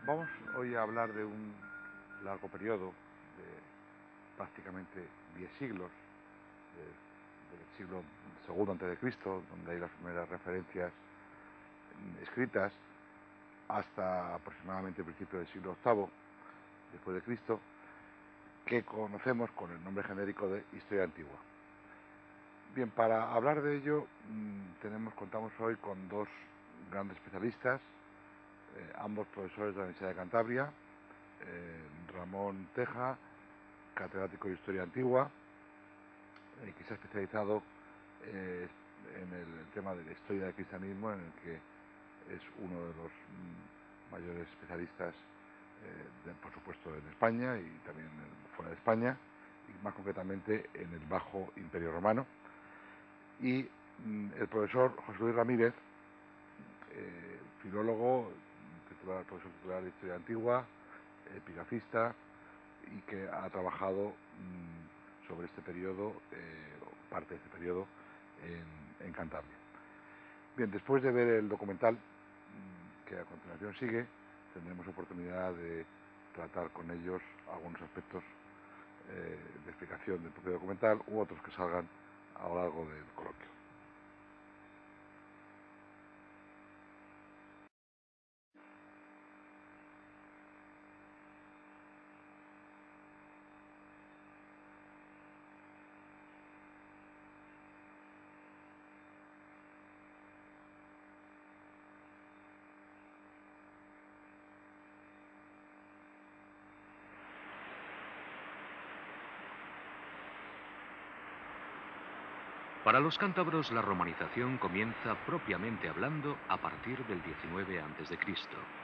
Vamos hoy a hablar de un largo periodo de prácticamente 10 siglos, del siglo II antes de Cristo, donde hay las primeras referencias escritas, hasta aproximadamente el principio del siglo VIII después de Cristo, que conocemos con el nombre genérico de Historia Antigua. Bien, para hablar de ello contamos hoy con dos grandes especialistas, ambos profesores de la Universidad de Cantabria, Ramón Teja, catedrático de Historia Antigua, que se ha especializado en el tema de la historia del cristianismo, en el que es uno de los mayores especialistas, por supuesto en España y también fuera de España, y más concretamente en el Bajo Imperio Romano. Y el profesor José Luis Ramírez, filólogo, profesor titular de Historia Antigua, epigrafista, y que ha trabajado sobre este periodo, o parte de este periodo, en Cantabria. Bien, después de ver el documental que a continuación sigue, tendremos oportunidad de tratar con ellos algunos aspectos de explicación del propio documental u otros que salgan a lo largo del coloquio. Para los cántabros, la romanización comienza propiamente hablando a partir del 19 a.C.,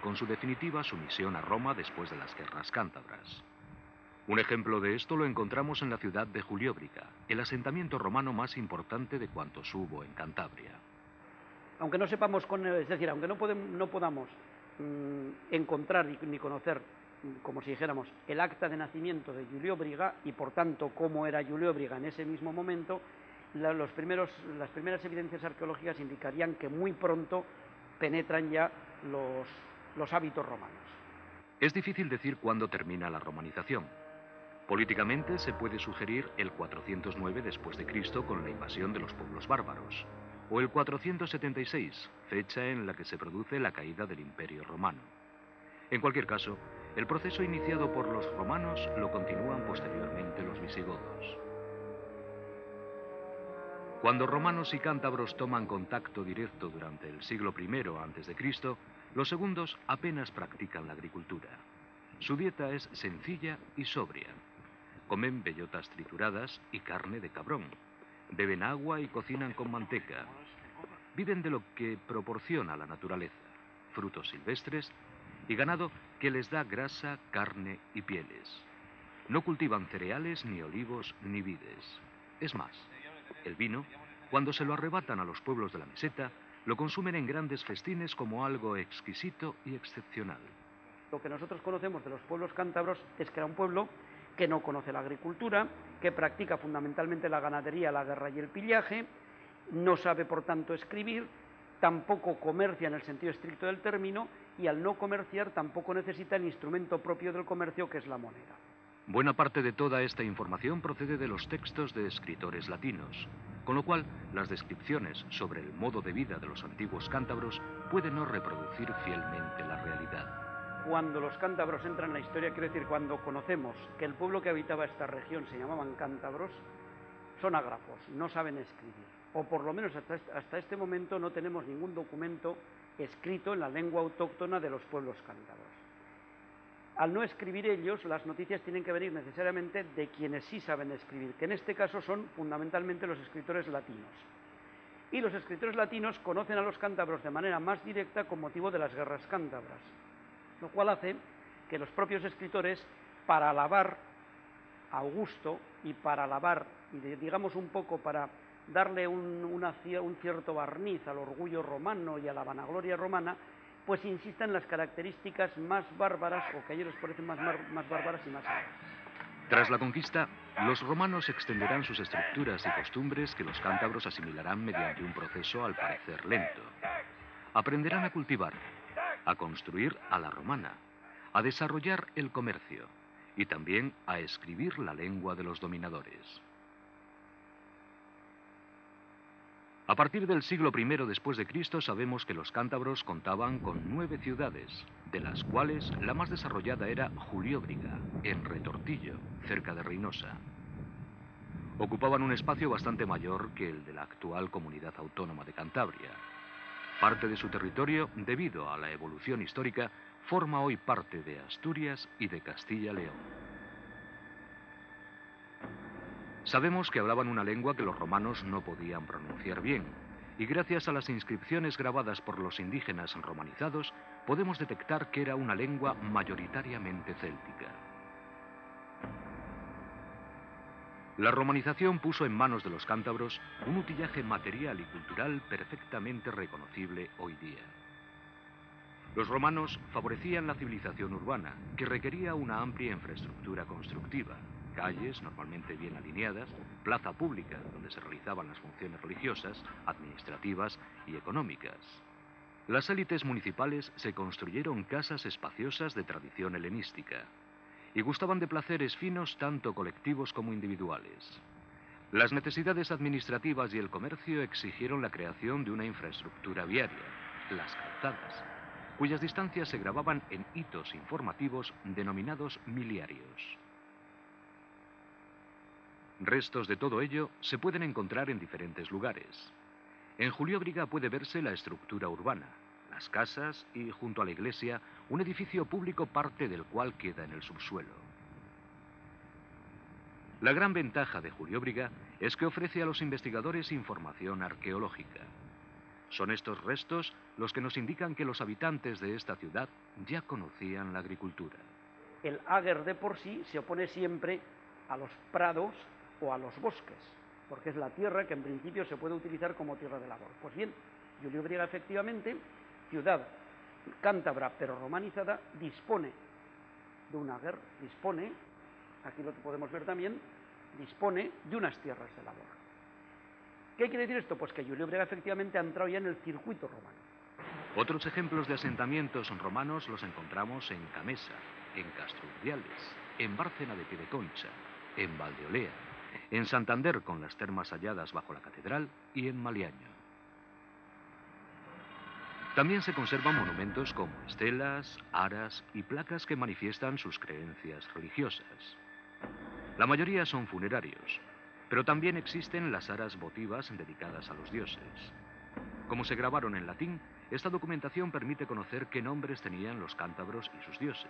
con su definitiva sumisión a Roma después de las guerras cántabras. Un ejemplo de esto lo encontramos en la ciudad de Julióbriga, el asentamiento romano más importante de cuantos hubo en Cantabria. Aunque no sepamos, es decir, aunque no podamos encontrar ni conocer, como si dijéramos, el acta de nacimiento de Julióbriga y por tanto cómo era Julióbriga en ese mismo momento, las primeras evidencias arqueológicas indicarían que muy pronto penetran ya los hábitos romanos. Es difícil decir cuándo termina la romanización. Políticamente se puede sugerir el 409 después de Cristo con la invasión de los pueblos bárbaros, o el 476, fecha en la que se produce la caída del Imperio Romano. En cualquier caso, el proceso iniciado por los romanos lo continúan posteriormente los visigodos. Cuando romanos y cántabros toman contacto directo durante el siglo I a.C., los segundos apenas practican la agricultura. Su dieta es sencilla y sobria. Comen bellotas trituradas y carne de cabrón. Beben agua y cocinan con manteca. Viven de lo que proporciona la naturaleza, frutos silvestres y ganado que les da grasa, carne y pieles. No cultivan cereales, ni olivos, ni vides. Es más, el vino, cuando se lo arrebatan a los pueblos de la meseta, lo consumen en grandes festines como algo exquisito y excepcional. Lo que nosotros conocemos de los pueblos cántabros es que era un pueblo que no conoce la agricultura, que practica fundamentalmente la ganadería, la guerra y el pillaje, no sabe por tanto escribir, tampoco comercia en el sentido estricto del término, y al no comerciar tampoco necesita el instrumento propio del comercio, que es la moneda. Buena parte de toda esta información procede de los textos de escritores latinos, con lo cual las descripciones sobre el modo de vida de los antiguos cántabros pueden no reproducir fielmente la realidad. Cuando los cántabros entran en la historia, quiero decir, cuando conocemos que el pueblo que habitaba esta región se llamaban cántabros, son ágrafos, no saben escribir, o por lo menos hasta este momento no tenemos ningún documento escrito en la lengua autóctona de los pueblos cántabros. Al no escribir ellos, las noticias tienen que venir necesariamente de quienes sí saben escribir, que en este caso son fundamentalmente los escritores latinos. Y los escritores latinos conocen a los cántabros de manera más directa con motivo de las guerras cántabras, lo cual hace que los propios escritores, para alabar a Augusto y para alabar, digamos un poco para darle un cierto barniz al orgullo romano y a la vanagloria romana, pues insisten en las características más bárbaras, o que a ellos les parecen más bárbaras y más altas. Tras la conquista, los romanos extenderán sus estructuras y costumbres que los cántabros asimilarán mediante un proceso al parecer lento. Aprenderán a cultivar, a construir a la romana, a desarrollar el comercio y también a escribir la lengua de los dominadores. A partir del siglo I después de Cristo sabemos que los cántabros contaban con 9 ciudades, de las cuales la más desarrollada era Julióbriga, en Retortillo, cerca de Reynosa. Ocupaban un espacio bastante mayor que el de la actual comunidad autónoma de Cantabria. Parte de su territorio, debido a la evolución histórica, forma hoy parte de Asturias y de Castilla-León. Sabemos que hablaban una lengua que los romanos no podían pronunciar bien, y gracias a las inscripciones grabadas por los indígenas romanizados, podemos detectar que era una lengua mayoritariamente céltica. La romanización puso en manos de los cántabros un utillaje material y cultural perfectamente reconocible hoy día. Los romanos favorecían la civilización urbana, que requería una amplia infraestructura constructiva, calles normalmente bien alineadas, plaza pública donde se realizaban las funciones religiosas, administrativas y económicas. Las élites municipales se construyeron casas espaciosas de tradición helenística y gustaban de placeres finos tanto colectivos como individuales. Las necesidades administrativas y el comercio exigieron la creación de una infraestructura viaria, las calzadas, cuyas distancias se grababan en hitos informativos denominados miliarios. Restos de todo ello se pueden encontrar en diferentes lugares. En Julióbriga puede verse la estructura urbana, las casas y, junto a la iglesia, un edificio público parte del cual queda en el subsuelo. La gran ventaja de Julióbriga es que ofrece a los investigadores información arqueológica. Son estos restos los que nos indican que los habitantes de esta ciudad ya conocían la agricultura. El áger de por sí se opone siempre a los prados o a los bosques, porque es la tierra que en principio se puede utilizar como tierra de labor. Pues bien, Julióbriga efectivamente, ciudad cántabra pero romanizada, dispone de un áger, aquí lo podemos ver también, dispone de unas tierras de labor. ¿Qué quiere decir esto? Pues que Julióbriga efectivamente ha entrado ya en el circuito romano. Otros ejemplos de asentamientos romanos los encontramos en Camesa, en Castrurdiales, en Bárcena de Piedeconcha, en Valdeolea, en Santander con las termas halladas bajo la catedral y en Maliaño. También se conservan monumentos como estelas, aras y placas que manifiestan sus creencias religiosas. La mayoría son funerarios, pero también existen las aras votivas dedicadas a los dioses. Como se grabaron en latín, esta documentación permite conocer qué nombres tenían los cántabros y sus dioses.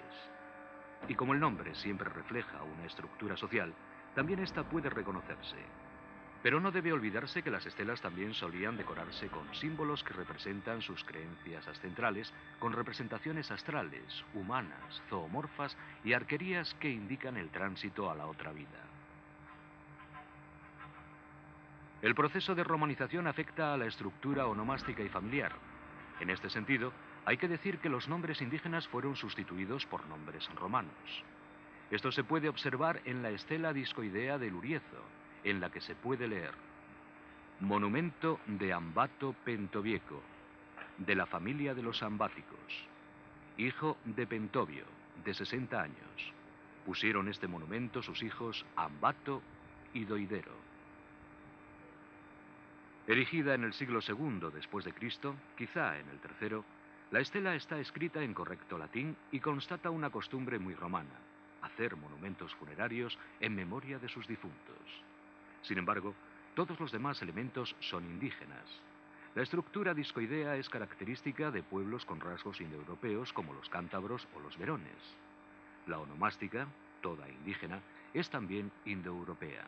Y como el nombre siempre refleja una estructura social, también esta puede reconocerse. Pero no debe olvidarse que las estelas también solían decorarse con símbolos que representan sus creencias ascentrales, con representaciones astrales, humanas, zoomorfas y arquerías que indican el tránsito a la otra vida. El proceso de romanización afecta a la estructura onomástica y familiar. En este sentido, hay que decir que los nombres indígenas fueron sustituidos por nombres romanos. Esto se puede observar en la estela discoidea de Luriezo, en la que se puede leer: Monumento de Ambato Pentovieco, de la familia de los ambáticos, hijo de Pentovio, de 60 años. Pusieron este monumento sus hijos Ambato y Doidero. Erigida en el siglo II después de Cristo, quizá en el III, la estela está escrita en correcto latín y constata una costumbre muy romana: hacer monumentos funerarios en memoria de sus difuntos. Sin embargo, todos los demás elementos son indígenas. La estructura discoidea es característica de pueblos con rasgos indoeuropeos como los cántabros o los verones. La onomástica, toda indígena, es también indoeuropea.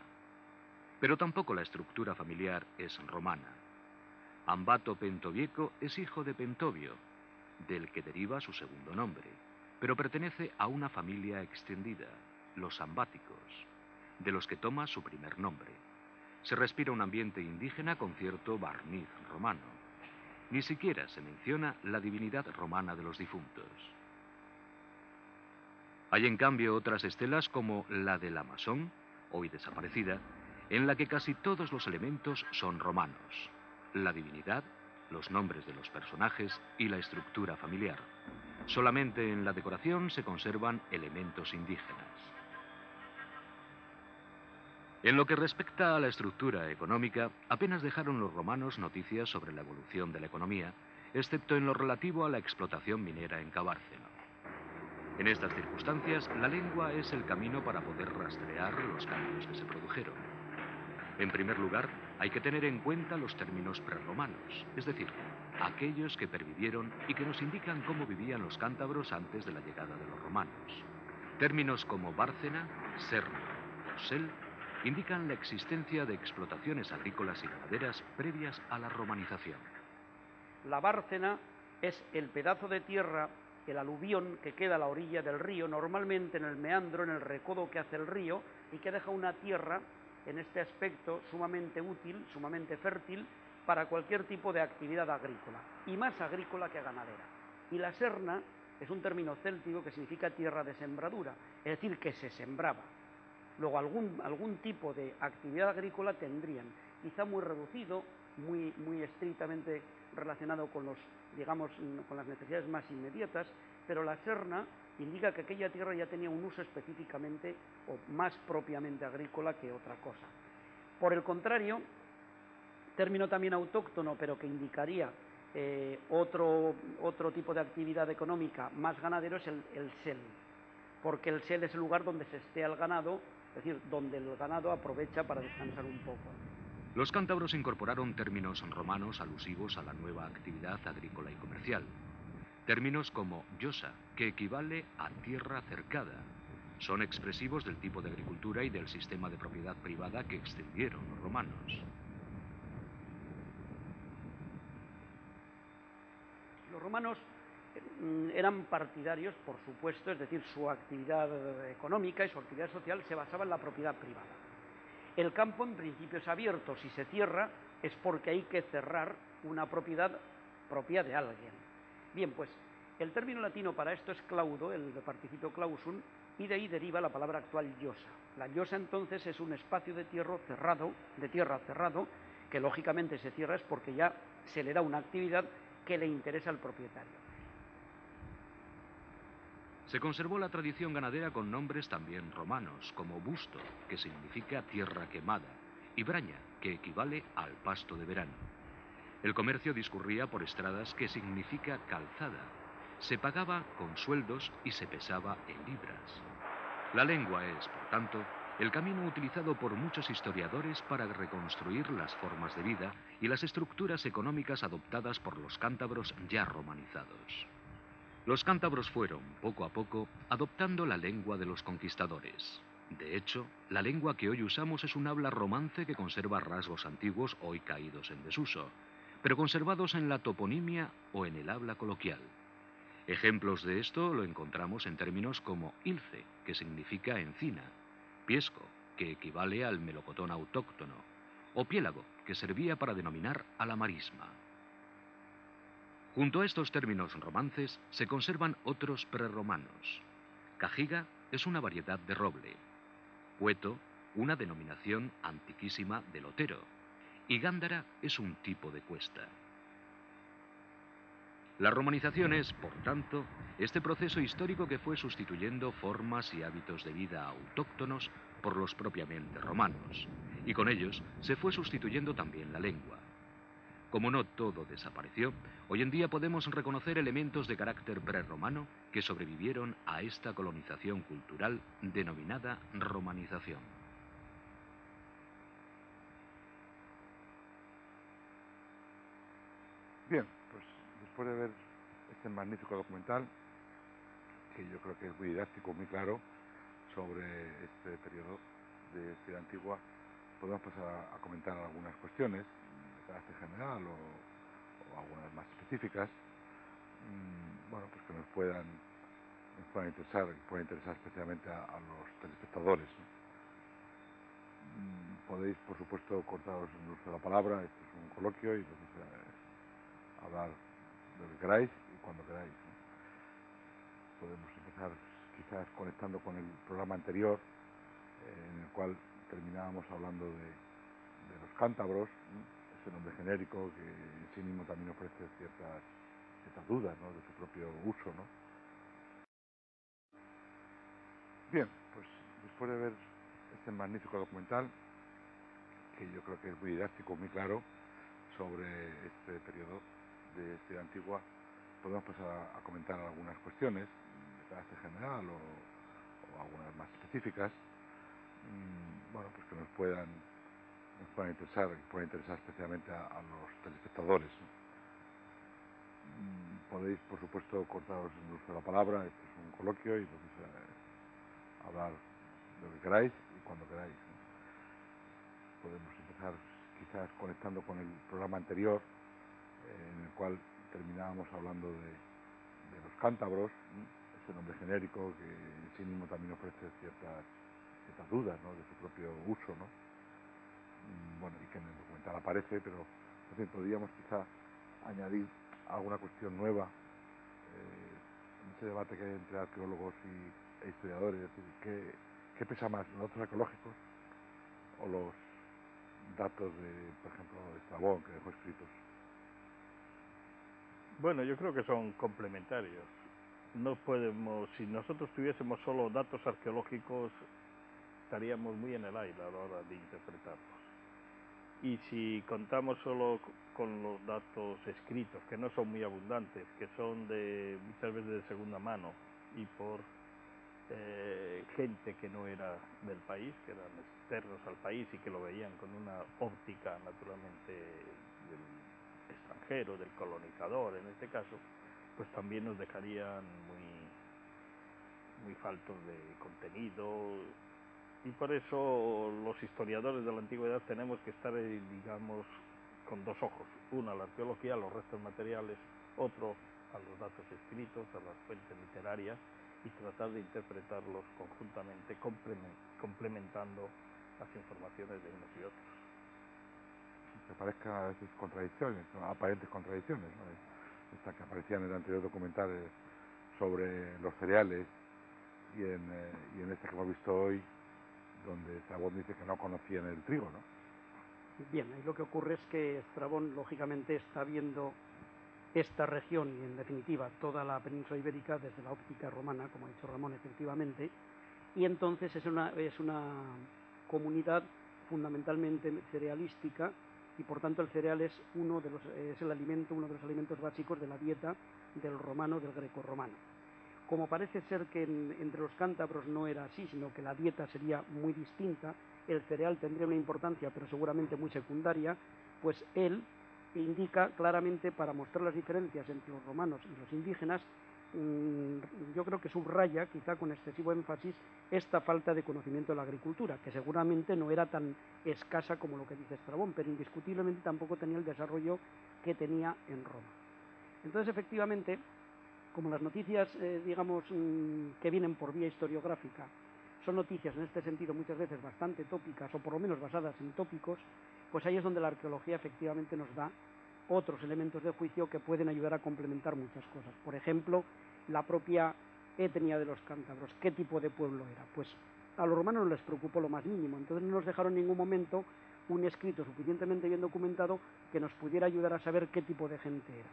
Pero tampoco la estructura familiar es romana. Ambato Pentovieco es hijo de Pentovio, del que deriva su segundo nombre, pero pertenece a una familia extendida, los ambáticos, de los que toma su primer nombre. Se respira un ambiente indígena con cierto barniz romano. Ni siquiera se menciona la divinidad romana de los difuntos. Hay en cambio otras estelas como la de la Masón, hoy desaparecida, en la que casi todos los elementos son romanos: la divinidad, los nombres de los personajes y la estructura familiar. Solamente en la decoración se conservan elementos indígenas. En lo que respecta a la estructura económica, apenas dejaron los romanos noticias sobre la evolución de la economía, excepto en lo relativo a la explotación minera en Cabárceno. En estas circunstancias, la lengua es el camino para poder rastrear los cambios que se produjeron. En primer lugar, hay que tener en cuenta los términos prerromanos, es decir, aquellos que pervivieron y que nos indican cómo vivían los cántabros antes de la llegada de los romanos. Términos como Bárcena, Serno o Sel indican la existencia de explotaciones agrícolas y ganaderas previas a la romanización. La Bárcena es el pedazo de tierra, el aluvión que queda a la orilla del río, normalmente en el meandro, en el recodo que hace el río, y que deja una tierra, en este aspecto, sumamente útil, sumamente fértil, para cualquier tipo de actividad agrícola, y más agrícola que ganadera. Y la Serna es un término céltico que significa tierra de sembradura, es decir, que se sembraba. Luego algún tipo de actividad agrícola tendrían, quizá muy reducido, muy estrictamente relacionado con con las necesidades más inmediatas, pero la Serna indica que aquella tierra ya tenía un uso específicamente o más propiamente agrícola que otra cosa. Por el contrario, término también autóctono, pero que indicaría otro tipo de actividad económica más ganadero, es el sel, porque el sel es el lugar donde se estea el ganado, es decir, donde el ganado aprovecha para descansar un poco. Los cántabros incorporaron términos romanos alusivos a la nueva actividad agrícola y comercial. Términos como yosa, que equivale a tierra cercada, son expresivos del tipo de agricultura y del sistema de propiedad privada que extendieron los romanos. Los romanos eran partidarios, por supuesto, es decir, su actividad económica y su actividad social se basaba en la propiedad privada. El campo en principio es abierto, si se cierra es porque hay que cerrar una propiedad propia de alguien. Bien, pues el término latino para esto es claudo, el participio clausum, y de ahí deriva la palabra actual llosa. La llosa entonces es un espacio de tierra cerrado, que lógicamente se cierra es porque ya se le da una actividad que le interesa al propietario. Se conservó la tradición ganadera con nombres también romanos, como busto, que significa tierra quemada, y braña, que equivale al pasto de verano. El comercio discurría por estradas, que significa calzada. Se pagaba con sueldos y se pesaba en libras. La lengua es, por tanto, el camino utilizado por muchos historiadores para reconstruir las formas de vida y las estructuras económicas adoptadas por los cántabros ya romanizados. Los cántabros fueron, poco a poco, adoptando la lengua de los conquistadores. De hecho, la lengua que hoy usamos es un habla romance que conserva rasgos antiguos hoy caídos en desuso, pero conservados en la toponimia o en el habla coloquial. Ejemplos de esto lo encontramos en términos como ilce, que significa encina, piesco, que equivale al melocotón autóctono, o piélago, que servía para denominar a la marisma. Junto a estos términos romances se conservan otros prerromanos. Cajiga es una variedad de roble, pueto, una denominación antiquísima de lotero, y gándara es un tipo de cuesta. La romanización es, por tanto, este proceso histórico que fue sustituyendo formas y hábitos de vida autóctonos por los propiamente romanos, y con ellos se fue sustituyendo también la lengua. Como no todo desapareció, hoy en día podemos reconocer elementos de carácter prerromano que sobrevivieron a esta colonización cultural denominada romanización. Bien, pues después de ver este magnífico documental, que yo creo que es muy didáctico, muy claro, sobre este periodo de historia antigua, podemos pasar a comentar algunas cuestiones de carácter general o algunas más específicas, bueno, pues que nos puedan interesar, que puedan interesar especialmente a los telespectadores, ¿no? Podéis, por supuesto, cortaros el uso de la palabra, esto es un coloquio y entonces hablar de lo que queráis y cuando queráis, ¿no? Podemos empezar quizás conectando con el programa anterior, en el cual terminábamos hablando de los cántabros, ¿no? Ese nombre genérico que en sí mismo también ofrece ciertas dudas, ¿no?, de su propio uso, ¿no? Bien, pues después de ver este magnífico documental, que yo creo que es muy didáctico, muy claro, sobre este periodo de Historia Antigua, podemos pasar a comentar algunas cuestiones de carácter general o algunas más específicas, bueno, pues que nos puedan interesar, y pueden interesar especialmente a los telespectadores, ¿no? Podéis, por supuesto, cortaros el uso de la palabra. Este es un coloquio y podéis hablar de lo que queráis y cuando queráis, ¿no? Podemos empezar quizás conectando con el programa anterior, en el cual terminábamos hablando de los cántabros, ¿no? Ese nombre genérico que en sí mismo también ofrece ciertas dudas, ¿no?, de su propio uso, ¿no? Bueno, y que en el documental aparece, pero en fin, podríamos quizá añadir alguna cuestión nueva en ese debate que hay entre arqueólogos e historiadores. Es decir, ¿qué pesa más, los datos arqueológicos o los datos de, por ejemplo, de Estrabón, que dejó escritos? Bueno, yo creo que son complementarios. No podemos, si nosotros tuviésemos solo datos arqueológicos, estaríamos muy en el aire a la hora de interpretarlos. Y si contamos solo con los datos escritos, que no son muy abundantes, que son muchas veces de segunda mano y por gente que no era del país, que eran externos al país y que lo veían con una óptica naturalmente del extranjero, del colonizador en este caso, pues también nos dejarían muy faltos de contenido. Y por eso los historiadores de la antigüedad tenemos que estar, digamos, con dos ojos. Uno a la arqueología, a los restos materiales, otro a los datos escritos, a las fuentes literarias, y tratar de interpretarlos conjuntamente, complementando las informaciones de unos y otros. Que parezca a veces contradicciones, ¿no?, aparentes contradicciones, ¿no?, estas que aparecían en el anterior documental sobre los cereales y en este que hemos visto hoy, donde Estrabón dice que no conocían el trigo, ¿no? Bien, ahí lo que ocurre es que Estrabón, lógicamente, está viendo esta región y, en definitiva, toda la península ibérica desde la óptica romana, como ha dicho Ramón, efectivamente, y entonces es una comunidad fundamentalmente cerealística, y por tanto el cereal es uno de los alimentos básicos de la dieta del romano, del grecorromano. Como parece ser que entre los cántabros no era así, sino que la dieta sería muy distinta, el cereal tendría una importancia, pero seguramente muy secundaria, pues él indica claramente, para mostrar las diferencias entre los romanos y los indígenas, yo creo que subraya, quizá con excesivo énfasis, esta falta de conocimiento de la agricultura, que seguramente no era tan escasa como lo que dice Estrabón, pero indiscutiblemente tampoco tenía el desarrollo que tenía en Roma. Entonces, efectivamente, como las noticias, digamos, que vienen por vía historiográfica, son noticias en este sentido muchas veces bastante tópicas, o por lo menos basadas en tópicos, pues ahí es donde la arqueología efectivamente nos da otros elementos de juicio que pueden ayudar a complementar muchas cosas. Por ejemplo, la propia etnia de los cántabros, qué tipo de pueblo era. Pues a los romanos no les preocupó lo más mínimo, entonces no nos dejaron en ningún momento un escrito suficientemente bien documentado que nos pudiera ayudar a saber qué tipo de gente era.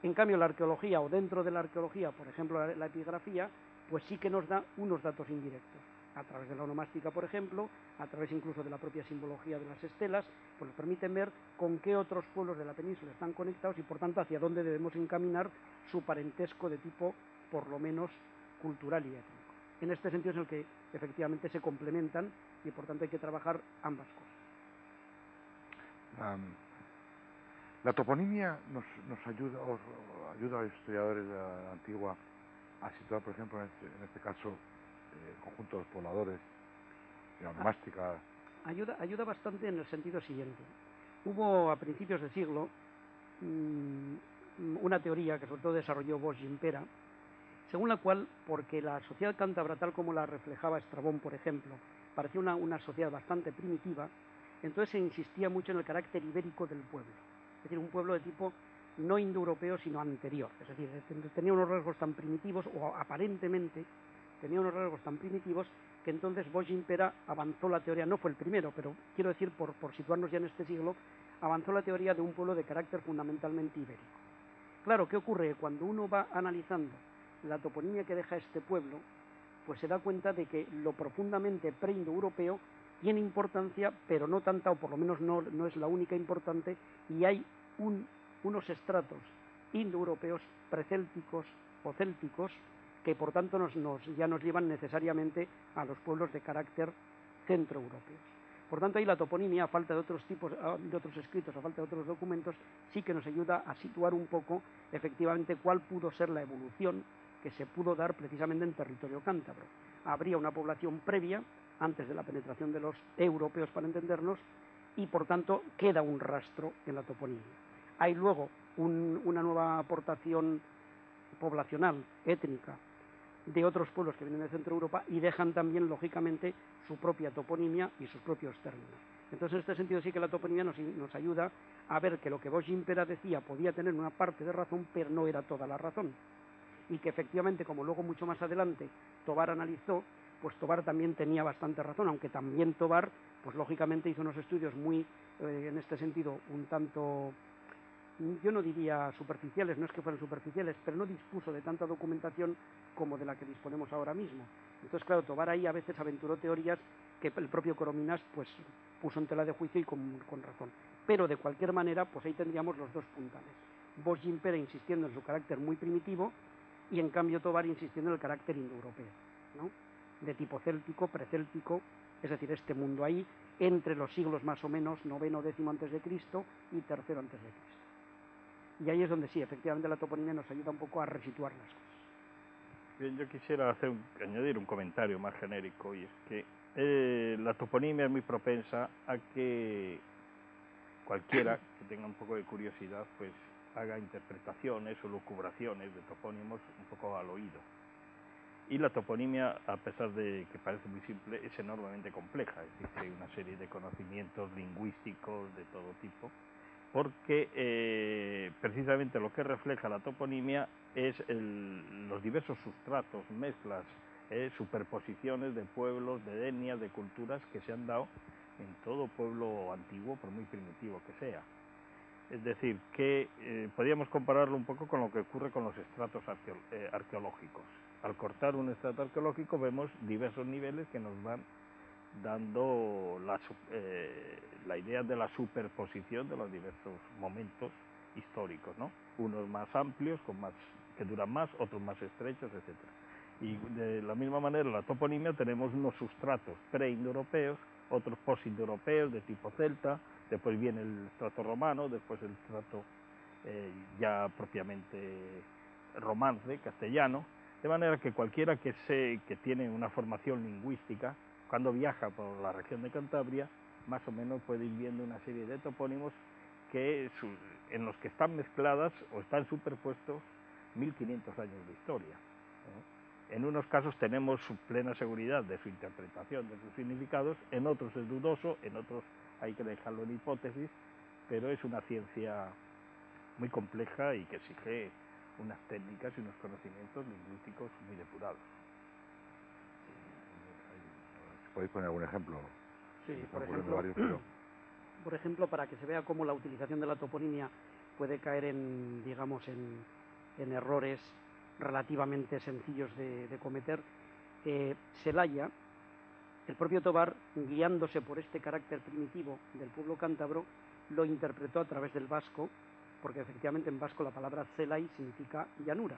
En cambio, la arqueología, o dentro de la arqueología, por ejemplo, la epigrafía, pues sí que nos da unos datos indirectos, a través de la onomástica, por ejemplo, a través incluso de la propia simbología de las estelas, pues nos permiten ver con qué otros pueblos de la península están conectados y, por tanto, hacia dónde debemos encaminar su parentesco de tipo, por lo menos, cultural y étnico. En este sentido es el que efectivamente se complementan y, por tanto, hay que trabajar ambas cosas. La toponimia nos ayuda a los historiadores de la antigua a situar, por ejemplo, en este caso, el conjunto de los pobladores, la onomástica. Ayuda bastante en el sentido siguiente. Hubo a principios de siglo una teoría que sobre todo desarrolló Bosch Gimpera, según la cual, porque la sociedad cántabra, tal como la reflejaba Estrabón, por ejemplo, parecía una sociedad bastante primitiva, entonces se insistía mucho en el carácter ibérico del pueblo. Es decir, un pueblo de tipo no indoeuropeo, sino anterior. Es decir, tenía unos rasgos tan primitivos, o aparentemente tenía unos rasgos tan primitivos, que entonces Bosch Gimpera avanzó la teoría, no fue el primero, pero quiero decir, por situarnos ya en este siglo, avanzó la teoría de un pueblo de carácter fundamentalmente ibérico. Claro, ¿qué ocurre? Cuando uno va analizando la toponimia que deja este pueblo, pues se da cuenta de que lo profundamente preindoeuropeo tiene importancia, pero no tanta, o por lo menos no es la única importante, y hay unos estratos indoeuropeos, precélticos o célticos, que por tanto ya nos llevan necesariamente a los pueblos de carácter centroeuropeos. Por tanto, ahí la toponimia, a falta de otros escritos, a falta de otros documentos, sí que nos ayuda a situar un poco efectivamente cuál pudo ser la evolución que se pudo dar precisamente en territorio cántabro. Habría una población previa, antes de la penetración de los europeos, para entendernos, y por tanto queda un rastro en la toponimia. Hay luego una nueva aportación poblacional, étnica, de otros pueblos que vienen de Centro Europa y dejan también, lógicamente, su propia toponimia y sus propios términos. Entonces, en este sentido sí que la toponimia nos ayuda a ver que lo que Bosch-Gimpera decía podía tener una parte de razón, pero no era toda la razón. Y que efectivamente, como luego mucho más adelante Tobar analizó, pues Tobar también tenía bastante razón, aunque también Tobar, pues lógicamente hizo unos estudios muy, en este sentido, un tanto, yo no diría superficiales, no es que fueran superficiales, pero no dispuso de tanta documentación como de la que disponemos ahora mismo. Entonces, claro, Tobar ahí a veces aventuró teorías que el propio Coromines pues puso en tela de juicio y con razón. Pero de cualquier manera, pues ahí tendríamos los dos puntales. Bosch-Gimpera insistiendo en su carácter muy primitivo y en cambio Tobar insistiendo en el carácter indoeuropeo, ¿no? De tipo céltico, precéltico, es decir, este mundo ahí entre los siglos más o menos noveno, décimo antes de Cristo y tercero antes de Cristo. Y ahí es donde sí, efectivamente la toponimia nos ayuda un poco a resituar las cosas. Bien, yo quisiera añadir un comentario más genérico, y es que la toponimia es muy propensa a que cualquiera que tenga un poco de curiosidad pues haga interpretaciones o lucubraciones de topónimos un poco al oído. Y la toponimia, a pesar de que parece muy simple, es enormemente compleja, es decir, hay una serie de conocimientos lingüísticos de todo tipo, porque precisamente lo que refleja la toponimia es los diversos sustratos, mezclas, superposiciones de pueblos, de etnias, de culturas que se han dado en todo pueblo antiguo, por muy primitivo que sea. Es decir, que podríamos compararlo un poco con lo que ocurre con los estratos arqueológicos. Al cortar un estrato arqueológico vemos diversos niveles que nos van dando la idea de la superposición de los diversos momentos históricos, ¿no? Unos más amplios, que duran más, otros más estrechos, etc. Y de la misma manera, en la toponimia tenemos unos sustratos preindoeuropeos, otros postindoeuropeos de tipo celta, después viene el estrato romano, después el estrato ya propiamente romance, castellano, de manera que cualquiera que tiene una formación lingüística, cuando viaja por la región de Cantabria, más o menos puede ir viendo una serie de topónimos en los que están mezcladas o están superpuestos 1500 años de historia. En unos casos tenemos su plena seguridad de su interpretación, de sus significados, en otros es dudoso, en otros hay que dejarlo en hipótesis, pero es una ciencia muy compleja y que exige unas técnicas y unos conocimientos lingüísticos muy depurados. ¿Podéis poner algún ejemplo? Sí, por ejemplo, para que se vea cómo la utilización de la toponimia puede caer en errores relativamente sencillos de cometer, Celaya, el propio Tobar, guiándose por este carácter primitivo del pueblo cántabro, lo interpretó a través del vasco, porque efectivamente en vasco la palabra Celay significa llanura.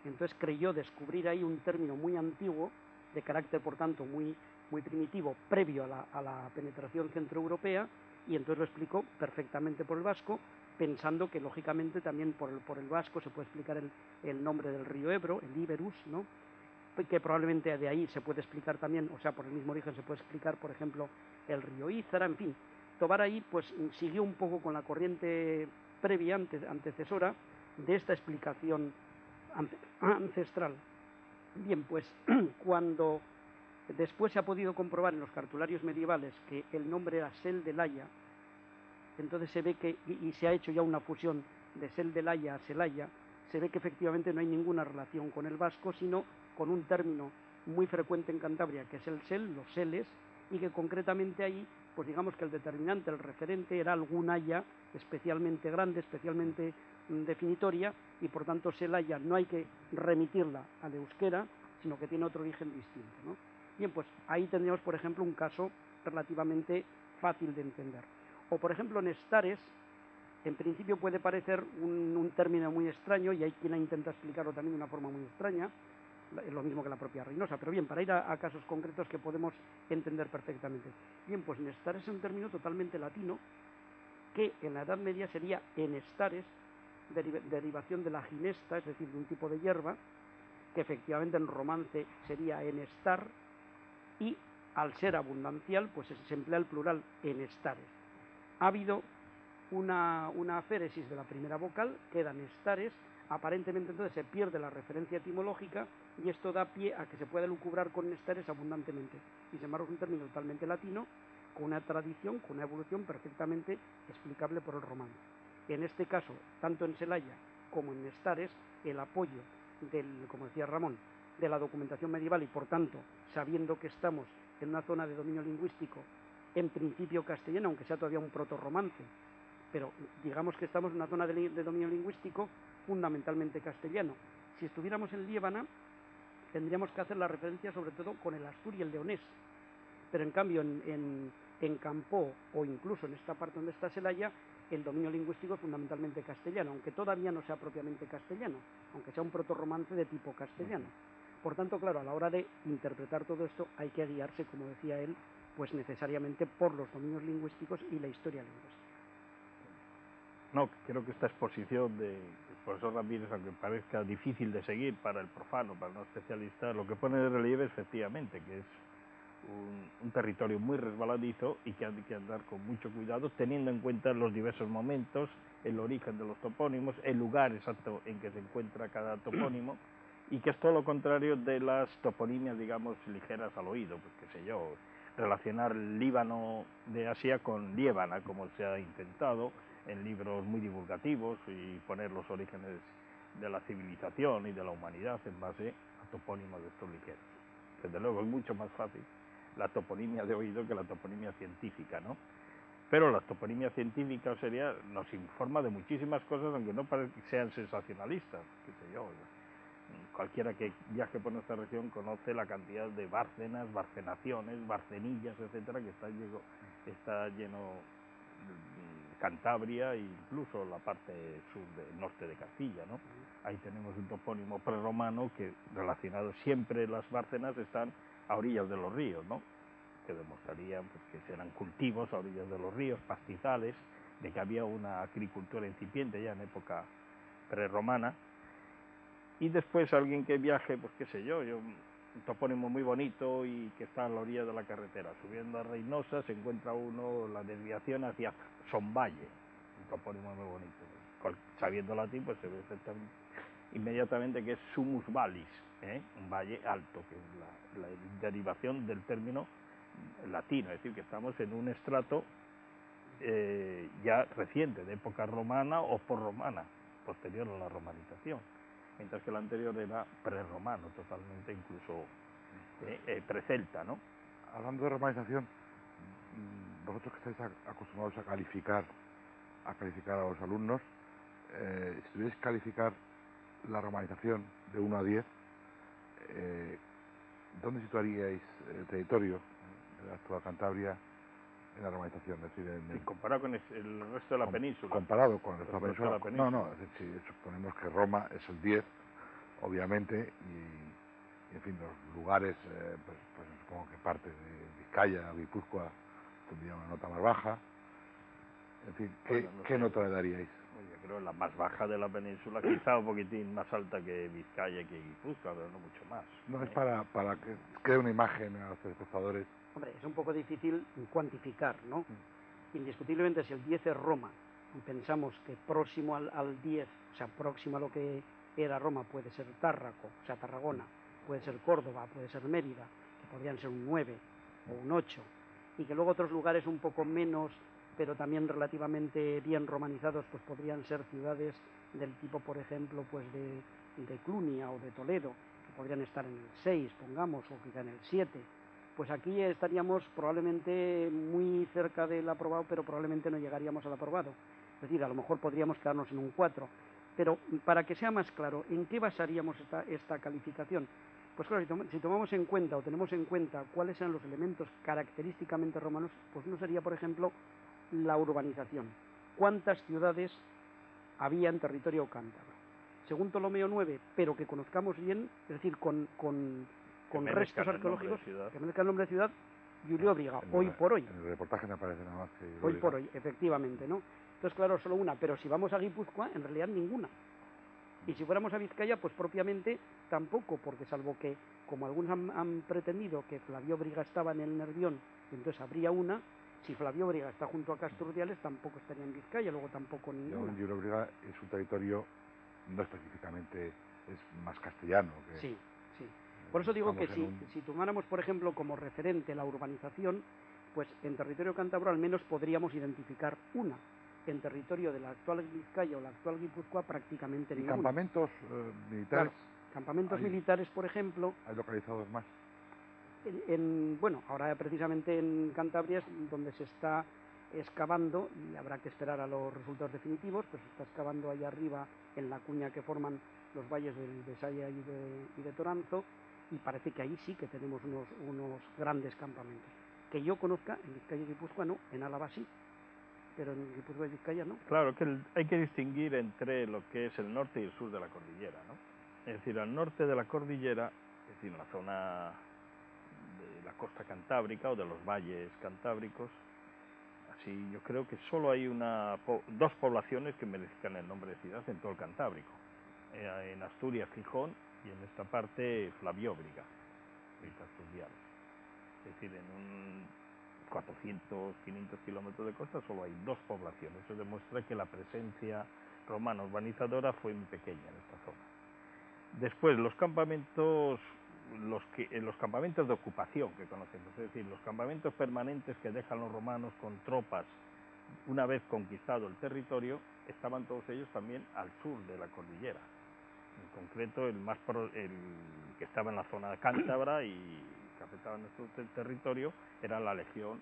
Entonces creyó descubrir ahí un término muy antiguo, de carácter por tanto muy primitivo, previo a la penetración centroeuropea, y entonces lo explicó perfectamente por el vasco, pensando que lógicamente también por el vasco se puede explicar el nombre del río Ebro, el Iberus, ¿no? Que probablemente de ahí se puede explicar también, o sea, por el mismo origen se puede explicar, por ejemplo, el río Ízara, en fin. Tobar ahí pues siguió un poco con la corriente previa, antecesora, de esta explicación ancestral. Bien, pues cuando después se ha podido comprobar en los cartularios medievales que el nombre era Sel de Laia, entonces se ve que, y se ha hecho ya una fusión de Sel de Laia a Celaya, se ve que efectivamente no hay ninguna relación con el vasco, sino con un término muy frecuente en Cantabria, que es el sel, los seles, y que concretamente ahí, pues digamos que el determinante, el referente, era algún haya especialmente grande, especialmente definitoria, y por tanto Celaya no hay que remitirla al euskera, sino que tiene otro origen distinto, ¿no? Bien, pues ahí tendríamos, por ejemplo, un caso relativamente fácil de entender. O, por ejemplo, Nestares, en principio puede parecer un término muy extraño, y hay quien intenta explicarlo también de una forma muy extraña, lo mismo que la propia Reynosa, pero bien, para ir a casos concretos que podemos entender perfectamente. Bien, pues Nestares es un término totalmente latino, que en la Edad Media sería enestares, derivación de la ginesta, es decir, de un tipo de hierba, que efectivamente en romance sería enestar, y al ser abundancial, pues se emplea el plural enestares. Ha habido una aféresis de la primera vocal, queda nestares, aparentemente entonces se pierde la referencia etimológica, y esto da pie a que se pueda lucubrar con nestares abundantemente. Y sin embargo es un término totalmente latino, con una tradición, con una evolución perfectamente explicable por el romano. En este caso, tanto en Celaya como en Nestares, el apoyo como decía Ramón, de la documentación medieval, y por tanto, sabiendo que estamos en una zona de dominio lingüístico, en principio castellano, aunque sea todavía un protorromance, pero digamos que estamos en una zona de dominio lingüístico fundamentalmente castellano. Si estuviéramos en Liébana, tendríamos que hacer la referencia sobre todo con el asturi y el leonés, pero en cambio en Campoo, o incluso en esta parte donde está Celaya, el dominio lingüístico es fundamentalmente castellano, aunque todavía no sea propiamente castellano, aunque sea un protorromance de tipo castellano. Por tanto, claro, a la hora de interpretar todo esto hay que guiarse, como decía él, pues necesariamente por los dominios lingüísticos y la historia lingüística. No, creo que esta exposición del profesor Ramírez, aunque parezca difícil de seguir para el profano, para el no especialista, lo que pone de relieve efectivamente que es un territorio muy resbaladizo y que hay que andar con mucho cuidado, teniendo en cuenta los diversos momentos, el origen de los topónimos, el lugar exacto en que se encuentra cada topónimo, y que es todo lo contrario de las toponimias, digamos, ligeras al oído, pues qué sé yo, relacionar el Líbano de Asia con Liébana, como se ha intentado en libros muy divulgativos, y poner los orígenes de la civilización y de la humanidad en base a topónimos de estos ligeros. Desde luego es mucho más fácil la toponimia de oído que la toponimia científica, ¿no? Pero la toponimia científica nos informa de muchísimas cosas, aunque no sean sensacionalistas, qué sé yo. Cualquiera que viaje por nuestra región conoce la cantidad de bárcenas, barcenaciones, barcenillas, etcétera, que está lleno Cantabria e incluso la parte norte de Castilla, ¿no? Ahí tenemos un topónimo prerromano que, relacionado siempre, las bárcenas están a orillas de los ríos, ¿no? Que demostrarían pues, que serán cultivos a orillas de los ríos, pastizales, de que había una agricultura incipiente ya en época prerromana. Y después alguien que viaje, pues qué sé yo, un topónimo muy bonito y que está a la orilla de la carretera. Subiendo a Reynosa se encuentra uno la desviación hacia Sonvalle, un topónimo muy bonito. Sabiendo latín, pues se ve inmediatamente que es Sumus Vallis, un valle alto, que es la derivación del término latino, es decir, que estamos en un estrato ya reciente, de época romana o porromana, posterior a la romanización. Mientras que el anterior era prerromano, totalmente, incluso precelta, ¿no? Hablando de romanización, vosotros que estáis acostumbrados a calificar a los alumnos, si tuvierais que calificar la romanización de 1 a 10, ¿dónde situaríais el territorio de la actual Cantabria en la romanización? Es decir, comparado con el resto de la península. Comparado con el resto de la península. No, es decir, si suponemos que Roma es el 10, obviamente, y en fin, los lugares, pues supongo que parte de Vizcaya, Guipúzcoa, tendría una nota más baja. En fin, ¿qué nota le daríais? Yo creo la más baja de la península, quizá un poquitín más alta que Vizcaya y que Guipúzcoa, pero no mucho más. No, es para que quede una imagen a los espectadores. Hombre, es un poco difícil cuantificar, ¿no? Indiscutiblemente, si el 10 es Roma, y pensamos que próximo al 10, o sea, próximo a lo que era Roma, puede ser Tárraco, o sea, Tarragona, puede ser Córdoba, puede ser Mérida, que podrían ser un 9 o un 8, y que luego otros lugares un poco menos, pero también relativamente bien romanizados, pues podrían ser ciudades del tipo, por ejemplo, pues de Clunia o de Toledo, que podrían estar en el 6, pongamos, o quizá en el 7. Pues aquí estaríamos probablemente muy cerca del aprobado, pero probablemente no llegaríamos al aprobado. Es decir, a lo mejor podríamos quedarnos en un 4. Pero para que sea más claro, ¿en qué basaríamos esta calificación? Pues claro, si tomamos en cuenta o tenemos en cuenta cuáles eran los elementos característicamente romanos, pues no sería, por ejemplo, la urbanización. ¿Cuántas ciudades había en territorio cántabro? Según Ptolomeo IX, pero que conozcamos bien, es decir, con restos arqueológicos, que merezca el nombre de ciudad, Julio-Briga, hoy por hoy. En el reportaje no aparece nada más que Hoy por hoy, efectivamente, ¿no? Entonces, claro, solo una, pero si vamos a Guipúzcoa, en realidad ninguna. Y si fuéramos a Vizcaya, pues propiamente tampoco, porque salvo que, como algunos han pretendido, que Flavio Briga estaba en el Nervión, y entonces habría una, si Flavio Briga está junto a Castro Urdiales, tampoco estaría en Vizcaya, luego tampoco ninguna. Julio Briga es un territorio, no específicamente, es más castellano. Que, sí. Por eso digo que si tomáramos, por ejemplo, como referente la urbanización, pues en territorio cántabro al menos podríamos identificar una. En territorio de la actual Vizcaya o la actual Guipúzcoa prácticamente ninguna. ¿Y campamentos militares? Claro, campamentos militares, por ejemplo. ¿Hay localizados más? Bueno, ahora precisamente en Cantabria es donde se está excavando, y habrá que esperar a los resultados definitivos, pues se está excavando ahí arriba en la cuña que forman los valles de Saya y de Toranzo, y parece que ahí sí que tenemos unos grandes campamentos. Que yo conozca, en Vizcaya y Guipúzcoa no, en Álava sí, pero en Guipúzcoa y Vizcaya no. Claro, que hay que distinguir entre lo que es el norte y el sur de la cordillera, ¿no? Es decir, al norte de la cordillera, es decir, en la zona de la costa cantábrica o de los valles cantábricos, así yo creo que solo hay dos poblaciones que merezcan el nombre de ciudad en todo el Cantábrico. En Asturias, Gijón, y en esta parte Flavióbriga, de Casturdiales. Es decir, en 400, 500 kilómetros de costa solo hay dos poblaciones. Eso demuestra que la presencia romana urbanizadora fue muy pequeña en esta zona. Después, los campamentos de ocupación que conocemos, es decir, los campamentos permanentes que dejan los romanos con tropas una vez conquistado el territorio, estaban todos ellos también al sur de la cordillera. En concreto, el que estaba en la zona cántabra y que afectaba nuestro territorio era la legión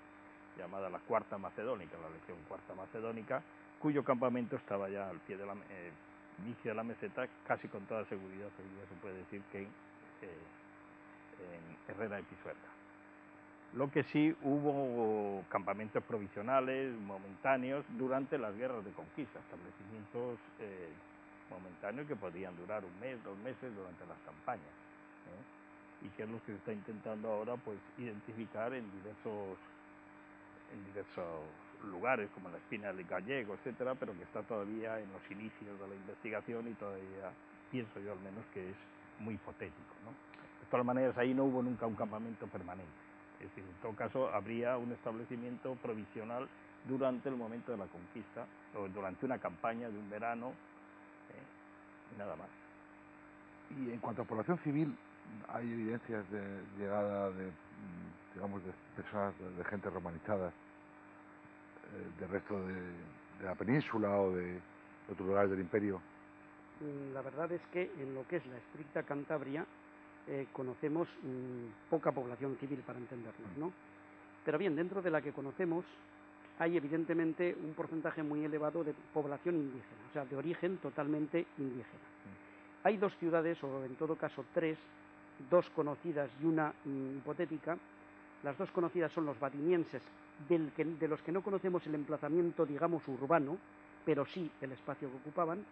llamada la Cuarta Macedónica, la legión Cuarta Macedónica, cuyo campamento estaba ya al pie de la inicio de la meseta, casi con toda seguridad, se puede decir que en Herrera de Pisuerga. Lo que sí hubo campamentos provisionales, momentáneos, durante las guerras de conquista, establecimientos momentáneos que podían durar un mes, 2 meses durante las campañas, y que es lo que se está intentando ahora pues identificar en diversos lugares, como la Espina del Gallego, etcétera, pero que está todavía en los inicios de la investigación y todavía pienso yo al menos que es muy hipotético, ¿no? De todas maneras, ahí no hubo nunca un campamento permanente. Es decir, en todo caso, habría un establecimiento provisional durante el momento de la conquista, o durante una campaña de un verano, y nada más. Y en cuanto a población civil, ¿hay evidencias de llegada de personas, de gente romanizada del resto de la península o de otros lugares del imperio? La verdad es que en lo que es la estricta Cantabria conocemos poca población civil, para entendernos, ¿no? Pero bien, dentro de la que conocemos hay evidentemente un porcentaje muy elevado de población indígena, o sea, de origen totalmente indígena. Hay 2 ciudades, o en todo caso 3, 2 conocidas y una hipotética. Las 2 conocidas son los badinienses, de los que no conocemos el emplazamiento, digamos, urbano, pero sí el espacio que ocupaban,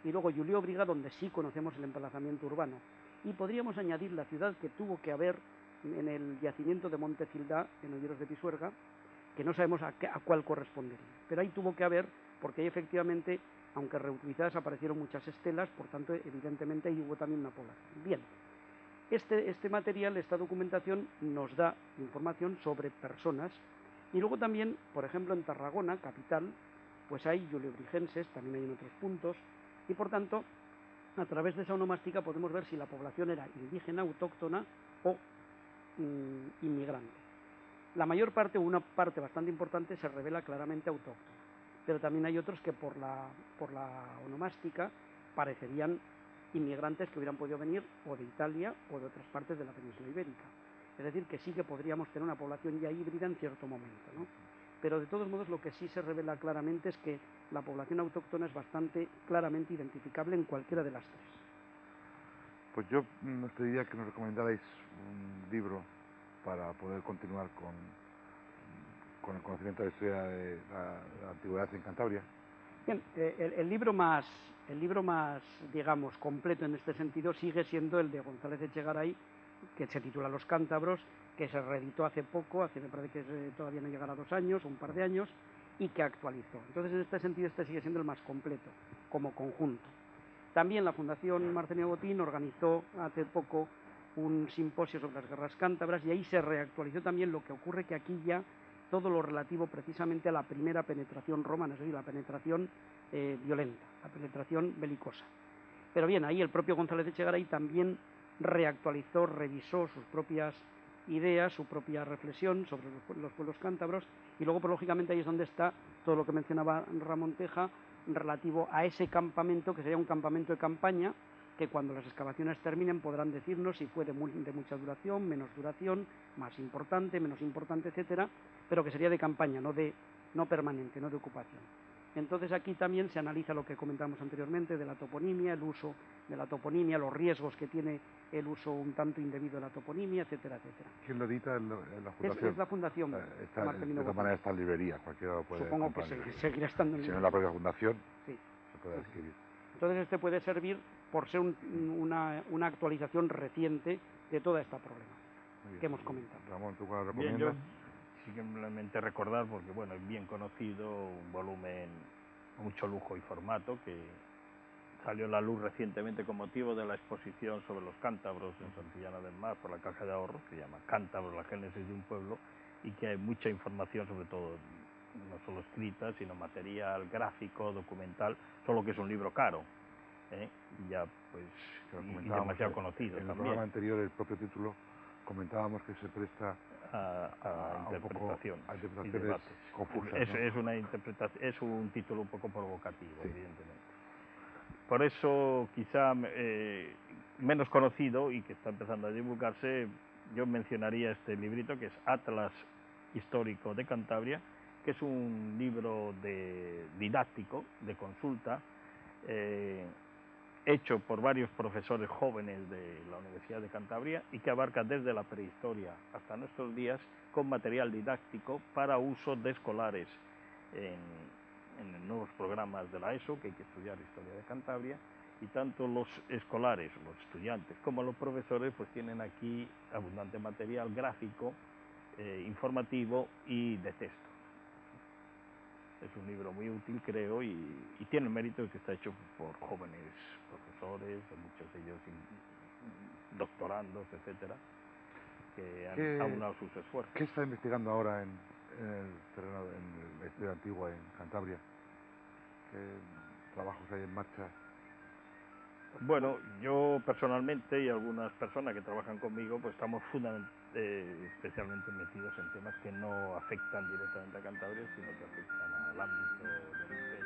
y luego Julio-Briga, donde sí conocemos el emplazamiento urbano. Y podríamos añadir la ciudad que tuvo que haber en el yacimiento de Montecildá, en Olleros de Pisuerga, que no sabemos a cuál correspondería. Pero ahí tuvo que haber, porque ahí efectivamente, aunque reutilizadas, aparecieron muchas estelas, por tanto, evidentemente ahí hubo también una población. Bien, este material, esta documentación, nos da información sobre personas, y luego también, por ejemplo, en Tarragona, capital, pues hay juliobrigenses, también hay en otros puntos, y por tanto, a través de esa onomástica podemos ver si la población era indígena, autóctona o inmigrante. La mayor parte, o una parte bastante importante, se revela claramente autóctona, pero también hay otros que por la onomástica parecerían inmigrantes que hubieran podido venir o de Italia o de otras partes de la península ibérica. Es decir, que sí que podríamos tener una población ya híbrida en cierto momento, ¿no? Pero de todos modos lo que sí se revela claramente es que la población autóctona es bastante claramente identificable en cualquiera de las 3. Pues yo nos pediría que nos recomendarais un libro para poder continuar con el conocimiento de la historia de la antigüedad en Cantabria. Bien, el libro más, digamos, completo en este sentido sigue siendo el de González Echegaray, que se titula Los cántabros, que se reeditó hace poco, me parece que todavía no llegará a 2 años o un par de años, y que actualizó. Entonces, en este sentido, este sigue siendo el más completo, como conjunto. También la Fundación Marcelino Botín organizó hace poco un simposio sobre las guerras cántabras, y ahí se reactualizó también lo que ocurre, que aquí ya todo lo relativo precisamente a la primera penetración romana, es decir, la penetración violenta, la penetración belicosa. Pero bien, ahí el propio González Echegaray también reactualizó, revisó sus propias ideas, su propia reflexión sobre los pueblos cántabros, y luego, pues, lógicamente, ahí es donde está todo lo que mencionaba Ramón Teja relativo a ese campamento, que sería un campamento de campaña, que cuando las excavaciones terminen podrán decirnos si fue de mucha duración, menos duración, más importante, menos importante, etcétera, pero que sería de campaña, no permanente, no de ocupación. Entonces aquí también se analiza lo que comentábamos anteriormente de la toponimia, el uso de la toponimia, los riesgos que tiene el uso un tanto indebido de la toponimia, etcétera, etcétera. ¿Quién lo edita? ¿En la fundación? Es la Fundación Marcelino De todas Botín. maneras está en librería, cualquiera lo puede Supongo que comprar. seguirá estando en Si no, librería. en la propia fundación Sí. se puede adquirir. Entonces este puede servir por ser una actualización reciente de toda esta problema que hemos comentado. Ramón, ¿tú cuál Bien, recomiendas? yo simplemente recordar, porque bueno, es bien conocido, un volumen con mucho lujo y formato que salió a la luz recientemente con motivo de la exposición sobre los cántabros en Santillana del Mar por la Caja de Ahorros, que se llama Cántabros, la génesis de un pueblo, y que hay mucha información, sobre todo no solo escrita, sino material, gráfico, documental, solo que es un libro caro, ya pues y demasiado conocido en también. el programa anterior, el propio título, comentábamos que se presta a interpretación a y interpretaciones debates confusas, ¿no? es una interpretación, es un título un poco provocativo, sí, evidentemente. Por eso quizá menos conocido y que está empezando a divulgarse, yo mencionaría este librito que es Atlas Histórico de Cantabria, que es un libro didáctico, de consulta, hecho por varios profesores jóvenes de la Universidad de Cantabria y que abarca desde la prehistoria hasta nuestros días con material didáctico para uso de escolares en nuevos programas de la ESO, que hay que estudiar Historia de Cantabria, y tanto los escolares, los estudiantes, como los profesores, pues tienen aquí abundante material gráfico, informativo y de texto. Es un libro muy útil, creo, y tiene el mérito de que está hecho por jóvenes profesores, muchos de ellos doctorandos, etcétera, que han aunado sus esfuerzos. ¿Qué está investigando ahora en el terreno, en la historia antigua en Cantabria? ¿Qué trabajos hay en marcha? Bueno, yo personalmente y algunas personas que trabajan conmigo, pues estamos especialmente metidos en temas que no afectan directamente a Cantabria, sino que afectan al ámbito del